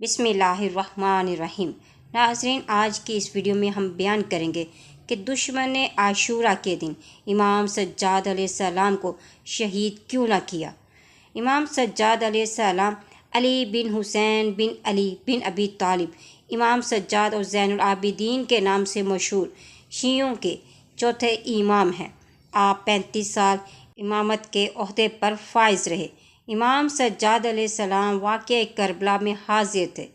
بسم اللہ الرحمن الرحیم۔ ناظرین، آج کی اس ویڈیو میں ہم بیان کریں گے کہ دشمن نے عاشورہ کے دن امام سجاد علیہ السلام کو شہید کیوں نہ کیا۔ امام سجاد علیہ السلام علی بن حسین بن علی بن ابی طالب، امام سجاد اور زین العابدین کے نام سے مشہور شیعوں کے چوتھے امام ہیں۔ آپ 35 سال امامت کے عہدے پر فائز رہے۔ امام سجاد علیہ السلام واقعہ کربلا میں حاضر تھے،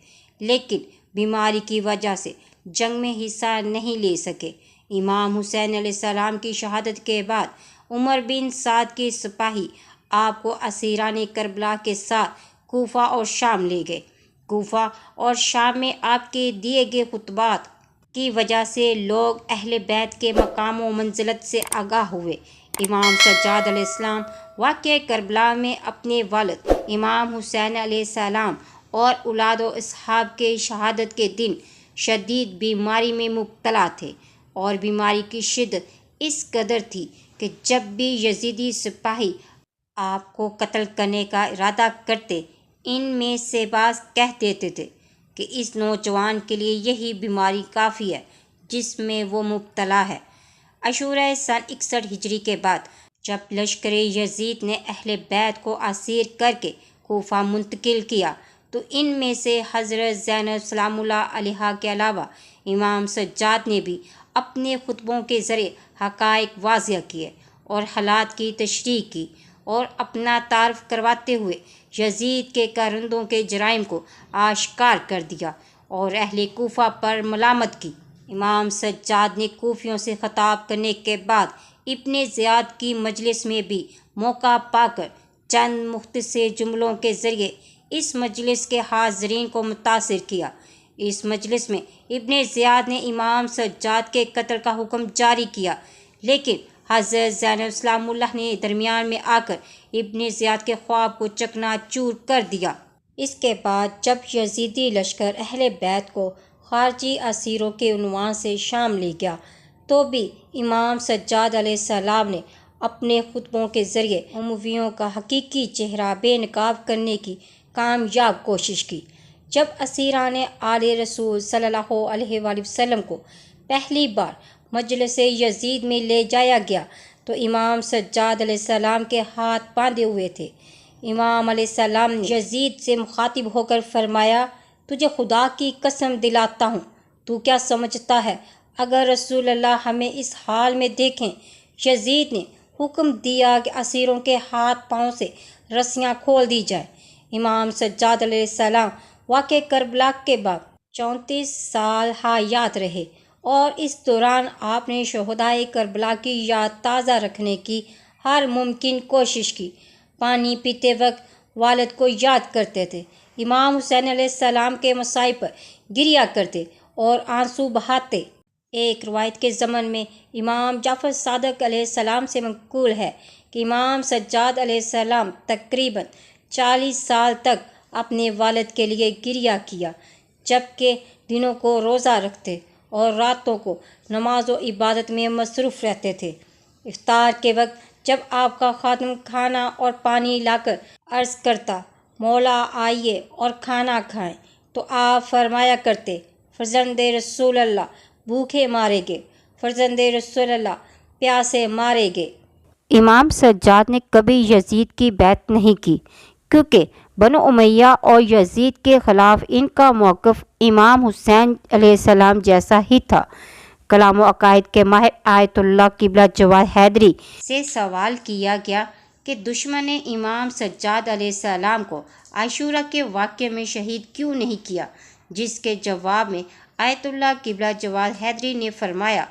لیکن بیماری کی وجہ سے جنگ میں حصہ نہیں لے سکے۔ امام حسین علیہ السلام کی شہادت کے بعد عمر بن سعد کے سپاہی آپ کو اسیران کربلا کے ساتھ کوفہ اور شام لے گئے۔ کوفہ اور شام میں آپ کے دیے گئے خطبات کی وجہ سے لوگ اہل بیت کے مقام و منزلت سے آگاہ ہوئے۔ امام سجاد علیہ السلام واقعہ کربلا میں اپنے والد امام حسین علیہ السلام اور اولاد و اصحاب کے شہادت کے دن شدید بیماری میں مبتلا تھے، اور بیماری کی شدت اس قدر تھی کہ جب بھی یزیدی سپاہی آپ کو قتل کرنے کا ارادہ کرتے، ان میں سے بعض کہہ دیتے تھے کہ اس نوجوان کے لیے یہی بیماری کافی ہے جس میں وہ مبتلا ہے۔ عاشورہ سن 61 ہجری کے بعد جب لشکر یزید نے اہل بیت کو اسیر کر کے کوفہ منتقل کیا، تو ان میں سے حضرت زینب سلام اللہ علیہا کے علاوہ امام سجاد نے بھی اپنے خطبوں کے ذریعے حقائق واضح کیے اور حالات کی تشریح کی، اور اپنا تعارف کرواتے ہوئے یزید کے کارندوں کے جرائم کو آشکار کر دیا اور اہل کوفہ پر ملامت کی۔ امام سجاد نے کوفیوں سے خطاب کرنے کے بعد ابن زیاد کی مجلس میں بھی موقع پا کر چند مختصر جملوں کے ذریعے اس مجلس کے حاضرین کو متاثر کیا۔ اس مجلس میں ابن زیاد نے امام سجاد کے قتل کا حکم جاری کیا، لیکن حضرت زینب سلام اللہ نے درمیان میں آ کر ابن زیاد کے خواب کو چکنا چور کر دیا۔ اس کے بعد جب یزیدی لشکر اہل بیت کو خارجی اسیروں کے عنوان سے شام لے گیا، تو بھی امام سجاد علیہ السلام نے اپنے خطبوں کے ذریعے امویوں کا حقیقی چہرہ بے نقاب کرنے کی کامیاب کوشش کی۔ جب اسیران آل رسول صلی اللہ علیہ وآلہ وسلم کو پہلی بار مجلس یزید میں لے جایا گیا تو امام سجاد علیہ السلام کے ہاتھ باندھے ہوئے تھے۔ امام علیہ السلام نے یزید سے مخاطب ہو کر فرمایا، تجھے خدا کی قسم دلاتا ہوں، تو کیا سمجھتا ہے اگر رسول اللہ ہمیں اس حال میں دیکھیں؟ یزید نے حکم دیا کہ اسیروں کے ہاتھ پاؤں سے رسیاں کھول دی جائیں۔ امام سجاد علیہ السلام واقعہ کربلا کے بعد 34 سال حیات رہے، اور اس دوران آپ نے شہدائے کربلا کی یاد تازہ رکھنے کی ہر ممکن کوشش کی۔ پانی پیتے وقت والد کو یاد کرتے تھے، امام حسین علیہ السلام کے مصائب پر گریا کرتے اور آنسو بہاتے۔ ایک روایت کے ضمن میں امام جعفر صادق علیہ السلام سے منقول ہے کہ امام سجاد علیہ السلام تقریباً 40 سال تک اپنے والد کے لیے گریا کیا، جبکہ دنوں کو روزہ رکھتے اور راتوں کو نماز و عبادت میں مصروف رہتے تھے۔ افطار کے وقت جب آپ کا خادم کھانا اور پانی لا کر عرض کرتا، مولا آئیے اور کھانا کھائیں، تو آپ فرمایا کرتے، فرزند رسول اللہ بھوکے مارے گے، فرزند رسول اللہ پیاسے مارے گے۔ امام سجاد نے کبھی یزید کی بیعت نہیں کی، کیونکہ بنو امیہ اور یزید کے خلاف ان کا موقف امام حسین علیہ السلام جیسا ہی تھا۔ کلام و عقائد کے ماہر آیت اللہ قبلہ جواد حیدری سے سوال کیا گیا کہ دشمن نے امام سجاد علیہ السلام کو عاشورہ کے واقعے میں شہید کیوں نہیں کیا، جس کے جواب میں آیت اللہ قبلہ جواد حیدری نے فرمایا،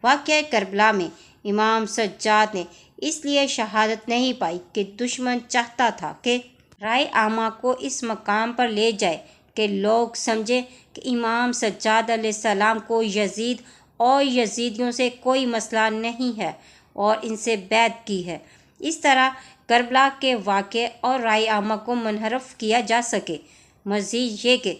واقعہ کربلا میں امام سجاد نے اس لیے شہادت نہیں پائی کہ دشمن چاہتا تھا کہ رائے عامہ کو اس مقام پر لے جائے کہ لوگ سمجھیں کہ امام سجاد علیہ السلام کو یزید اور یزیدیوں سے کوئی مسئلہ نہیں ہے اور ان سے بیعت کی ہے۔ اس طرح کربلا کے واقعے اور رائے عامہ کو منحرف کیا جا سکے۔ مزید یہ کہ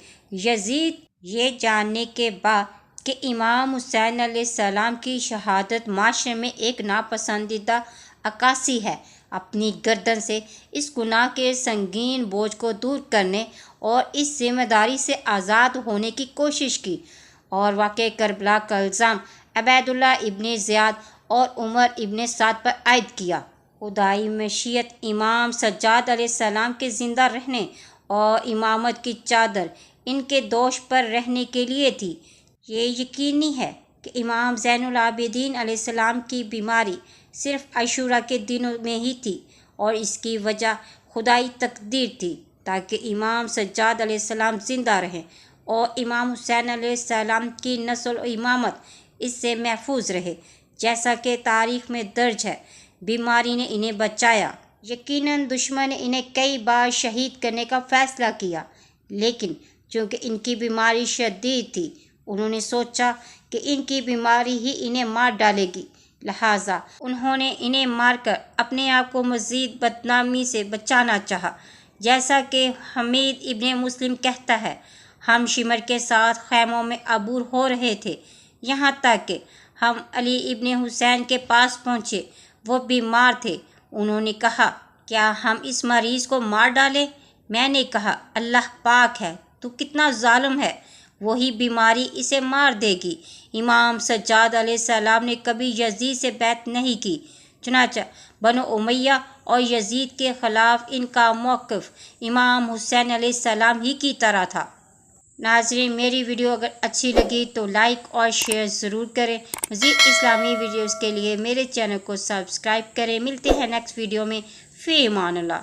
یزید یہ جاننے کے بعد کہ امام حسین علیہ السلام کی شہادت معاشرے میں ایک ناپسندیدہ عکاسی ہے، اپنی گردن سے اس گناہ کے سنگین بوجھ کو دور کرنے اور اس ذمہ داری سے آزاد ہونے کی کوشش کی، اور واقع کربلا کا الزام عبید اللہ ابن زیاد اور عمر ابن سعد پر عائد کیا۔ خدائی مشیت امام سجاد علیہ السلام کے زندہ رہنے اور امامت کی چادر ان کے دوش پر رہنے کے لیے تھی۔ یہ یقینی ہے کہ امام زین العابدین علیہ السلام کی بیماری صرف عاشوراء کے دنوں میں ہی تھی، اور اس کی وجہ خدائی تقدیر تھی تاکہ امام سجاد علیہ السلام زندہ رہیں اور امام حسین علیہ السلام کی نسل و امامت اس سے محفوظ رہے۔ جیسا کہ تاریخ میں درج ہے، بیماری نے انہیں بچایا۔ یقیناً دشمن نے انہیں کئی بار شہید کرنے کا فیصلہ کیا، لیکن چونکہ ان کی بیماری شدید تھی، انہوں نے سوچا کہ ان کی بیماری ہی انہیں مار ڈالے گی، لہٰذا انہوں نے انہیں مار کر اپنے آپ کو مزید بدنامی سے بچانا چاہا۔ جیسا کہ حمید ابن مسلم کہتا ہے، ہم شمر کے ساتھ خیموں میں عبور ہو رہے تھے، یہاں تک کہ ہم علی ابن حسین کے پاس پہنچے۔ وہ بیمار تھے۔ انہوں نے کہا، کیا ہم اس مریض کو مار ڈالیں؟ میں نے کہا، اللہ پاک ہے، تو کتنا ظالم ہے، وہی بیماری اسے مار دے گی۔ امام سجاد علیہ السلام نے کبھی یزید سے بیعت نہیں کی، چنانچہ بنو امیہ اور یزید کے خلاف ان کا موقف امام حسین علیہ السلام ہی کی طرح تھا۔ ناظرین، میری ویڈیو اگر اچھی لگی تو لائک اور شیئر ضرور کریں۔ مزید اسلامی ویڈیوز کے لیے میرے چینل کو سبسکرائب کریں۔ ملتے ہیں نیکسٹ ویڈیو میں، فی امان اللہ۔